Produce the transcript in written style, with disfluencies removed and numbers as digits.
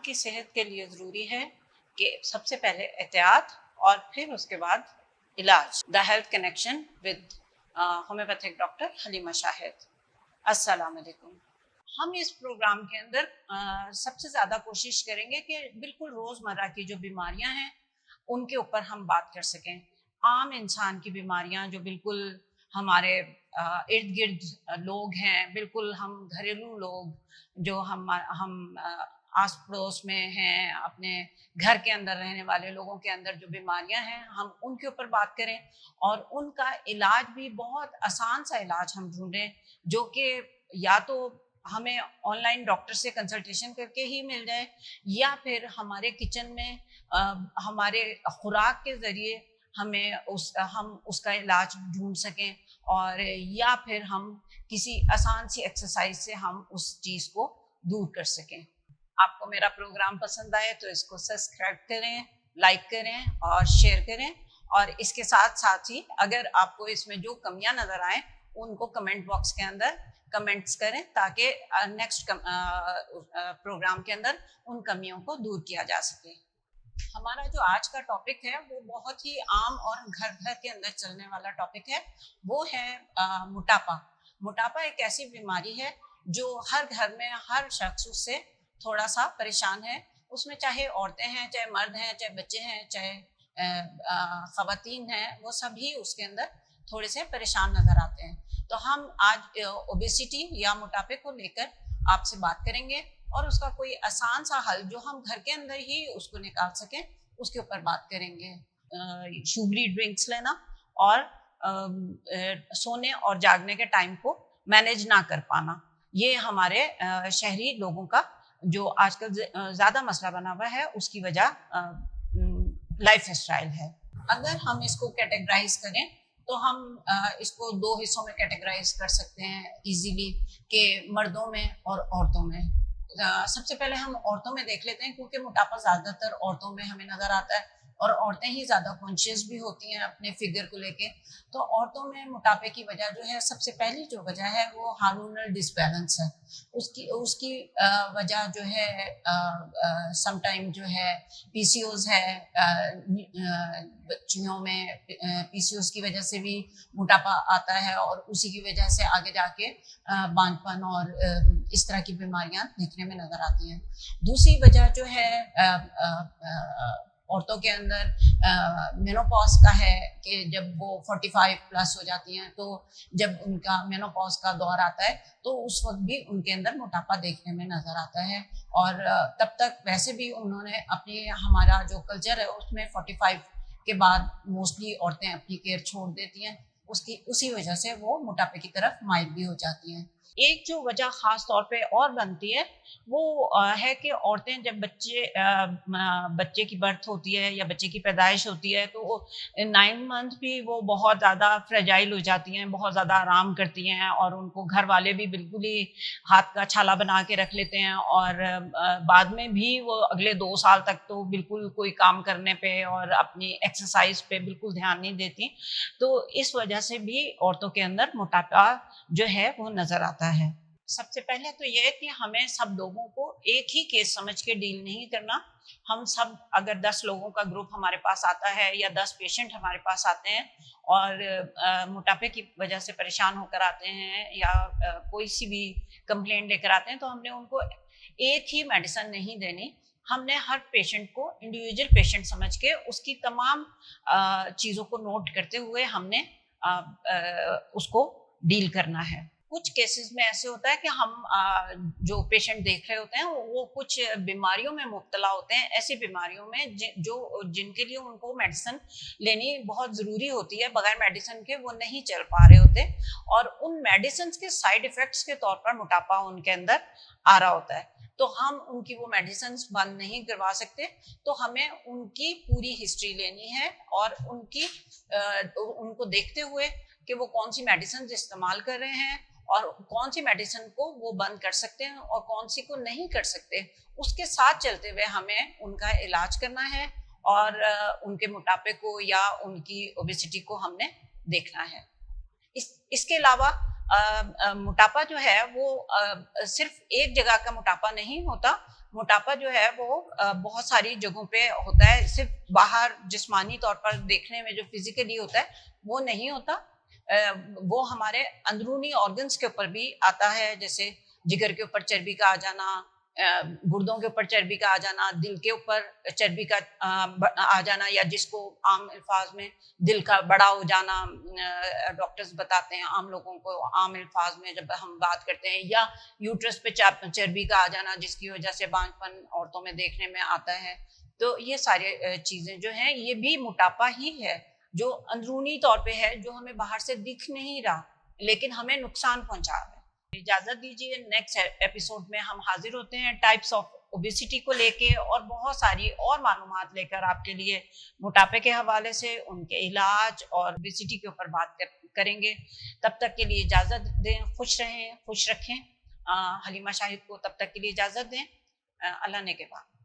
کی صحت کے لیے ضروری ہے کہ سب سے پہلے احتیاط اور پھر اس کے بعد علاج. The health connection with homeopathic doctor Halima Shahid. السلام علیکم. ہم اس پروگرام کے اندر سب سے زیادہ کوشش کریں گے کہ بالکل روزمرہ کی جو بیماریاں ہیں ان کے اوپر ہم بات کر سکیں. عام انسان کی بیماریاں جو بالکل ہمارے ارد گرد لوگ ہیں، بالکل ہم گھریلو لوگ جو ہم آس پڑوس میں ہیں، اپنے گھر کے اندر رہنے والے لوگوں کے اندر جو بیماریاں ہیں ہم ان کے اوپر بات کریں، اور ان کا علاج بھی بہت آسان سا علاج ہم ڈھونڈیں جو کہ یا تو ہمیں آن لائن ڈاکٹر سے کنسلٹیشن کر کے ہی مل جائے، یا پھر ہمارے کچن میں ہمارے خوراک کے ذریعے ہم اس کا علاج ڈھونڈ سکیں، اور یا پھر ہم کسی آسان سی ایکسرسائز سے ہم اس چیز کو دور کر سکیں. آپ کو میرا پروگرام پسند آئے تو اس کو سبسکرائب کریں، لائک کریں اور شیئر کریں، اور اس کے ساتھ ساتھ ہی اگر آپ کو اس میں جو کمیاں نظر آئیں ان کو کمنٹ باکس کے اندر کمنٹس کریں تاکہ نیکسٹ پروگرام کے اندر ان کمیوں کو دور کیا جا سکے. ہمارا جو آج کا ٹاپک ہے وہ بہت ہی عام اور گھر گھر کے اندر چلنے والا ٹاپک ہے، وہ ہے موٹاپا. موٹاپا ایک ایسی بیماری ہے جو ہر گھر میں ہر شخص اس سے تھوڑا سا پریشان ہے. اس میں چاہے عورتیں ہیں، چاہے مرد ہیں، چاہے بچے ہیں، چاہے خواتین ہیں، وہ سبھی اس کے اندر تھوڑے سے پریشان نظر آتے ہیں. تو ہم آج اوبیسٹی یا موٹاپے کو لے کر آپ سے بات کریں گے، اور اس کا کوئی آسان سا حل جو ہم گھر کے اندر ہی اس کو نکال سکیں اس کے اوپر بات کریں گے. شوگری ڈرنکس لینا اور سونے اور جاگنے کے ٹائم کو مینیج نہ کر پانا، یہ ہمارے شہری لوگوں کا جو آج کل زیادہ مسئلہ بنا ہوا ہے، اس کی وجہ لائف اسٹائل ہے. اگر ہم اس کو کیٹیگرائز کریں تو ہم اس کو دو حصوں میں کیٹیگرائز کر سکتے ہیں ایزیلی، کہ مردوں میں اور عورتوں میں. سب سے پہلے ہم عورتوں میں دیکھ لیتے ہیں، کیونکہ موٹاپا زیادہ تر عورتوں میں ہمیں نظر آتا ہے اور عورتیں ہی زیادہ کانشیس بھی ہوتی ہیں اپنے فگر کو لے کے. تو عورتوں میں موٹاپے کی وجہ جو ہے، سب سے پہلی جو وجہ ہے وہ ہارمونل ڈسبیلنس ہے. اس کی وجہ جو ہے سم ٹائم جو ہے پی سی اوز ہے. بچیوں میں پی سی اوز کی وجہ سے بھی موٹاپا آتا ہے، اور اسی کی وجہ سے آگے جا کے باندھ پن اور اس طرح کی بیماریاں دیکھنے میں نظر آتی ہیں. دوسری وجہ جو ہے عورتوں کے اندر مینوپاز کا ہے، کہ جب وہ 45 پلس ہو جاتی ہیں، تو جب ان کا مینوپاز کا دور آتا ہے تو اس وقت بھی ان کے اندر موٹاپا دیکھنے میں نظر آتا ہے. اور تب تک ویسے بھی انہوں نے ہمارا جو کلچر ہے اس میں 45 کے بعد موسٹلی عورتیں اپنی کیئر چھوڑ دیتی ہیں، اسی وجہ سے وہ موٹاپے کی طرف مائل بھی ہو جاتی ہیں. ایک جو وجہ خاص طور پہ اور بنتی ہے وہ ہے کہ عورتیں جب بچے کی برتھ ہوتی ہے یا بچے کی پیدائش ہوتی ہے تو 9 منتھ بھی وہ بہت زیادہ فریجائل ہو جاتی ہیں، بہت زیادہ آرام کرتی ہیں، اور ان کو گھر والے بھی بالکل ہی ہاتھ کا چھالا بنا کے رکھ لیتے ہیں، اور بعد میں بھی وہ اگلے 2 سال تک تو بالکل کوئی کام کرنے پہ اور اپنی ایکسرسائز پہ بالکل دھیان نہیں دیتی. تو اس وجہ سے بھی عورتوں کے اندر موٹاپا جو ہے وہ نظر آتا ہے. سب سے پہلے تو یہ ہے کہ ہمیں سب لوگوں کو ایک ہی کیس سمجھ کے ڈیل نہیں کرنا. ہم سب اگر 10 لوگوں کا گروپ ہمارے پاس آتا ہے یا 10 پیشنٹ ہمارے پاس آتے ہیں اور موٹاپے کی وجہ سے پریشان ہو کر آتے ہیں یا کوئی سی بھی کمپلینٹ لے کر آتے ہیں، تو ہم نے ان کو ایک ہی میڈیسن نہیں دینی. ہم نے ہر پیشنٹ کو انڈیویجول پیشنٹ سمجھ کے اس کی تمام چیزوں کو نوٹ کرتے ہوئے ہم نے اس کو ڈیل کرنا ہے. کچھ کیسز میں ایسے ہوتا ہے کہ ہم جو پیشنٹ دیکھ رہے ہوتے ہیں وہ کچھ بیماریوں میں مبتلا ہوتے ہیں، ایسی بیماریوں میں جن کے لیے ان کو میڈیسن لینی بہت ضروری ہوتی ہے، بغیر میڈیسن کے وہ نہیں چل پا رہے ہوتے، اور ان میڈیسنز کے سائیڈ ایفیکٹس کے طور پر موٹاپا ان کے اندر آ رہا ہوتا ہے. تو ہم ان کی وہ میڈیسنز بند نہیں کروا سکتے. تو ہمیں ان کی پوری ہسٹری لینی ہے اور ان کو دیکھتے ہوئے کہ وہ کون سی میڈیسنز استعمال کر رہے ہیں اور کون سی میڈیسن کو وہ بند کر سکتے ہیں اور کون سی کو نہیں کر سکتے. اس کے ساتھ چلتے ہوئے ہمیں ان کا علاج کرنا ہے اور ان کے موٹاپے کو یا ان کی اوبیسٹی کو ہم نے دیکھنا ہے. اس کے علاوہ موٹاپا جو ہے وہ صرف ایک جگہ کا موٹاپا نہیں ہوتا. موٹاپا جو ہے وہ بہت ساری جگہوں پہ ہوتا ہے. صرف باہر جسمانی طور پر دیکھنے میں جو فزیکلی ہوتا ہے وہ نہیں ہوتا. وہ ہمارے اندرونی آرگنس کے اوپر بھی آتا ہے, جیسے جگر کے اوپر چربی کا آ جانا, گردوں کے اوپر چربی کا آ جانا, دل کے اوپر چربی کا آ جانا, یا جس کو عام الفاظ میں دل کا بڑا ہو جانا ڈاکٹرز بتاتے ہیں عام لوگوں کو عام الفاظ میں جب ہم بات کرتے ہیں, یا یوٹرس پہ چربی کا آ جانا جس کی وجہ سے بانجھ پن عورتوں میں دیکھنے میں آتا ہے. تو یہ سارے چیزیں جو ہیں یہ بھی موٹاپا ہی ہے جو اندرونی طور پہ ہے, جو ہمیں باہر سے دکھ نہیں رہا لیکن ہمیں نقصان پہنچا رہا ہے. اجازت دیجیے, نیکسٹ ایپیسوڈ میں ہم حاضر ہوتے ہیں ٹائپس آف اوبیسٹی کو لے کے, اور بہت ساری اور معلومات لے کر آپ کے لیے موٹاپے کے حوالے سے, ان کے علاج اور اوبیسٹی کے اوپر بات کریں گے. تب تک کے لیے اجازت دیں, خوش رہیں, خوش رکھیں. حلیمہ شاہد کو تب تک کے لیے اجازت دیں. اللہ نے کے بعد.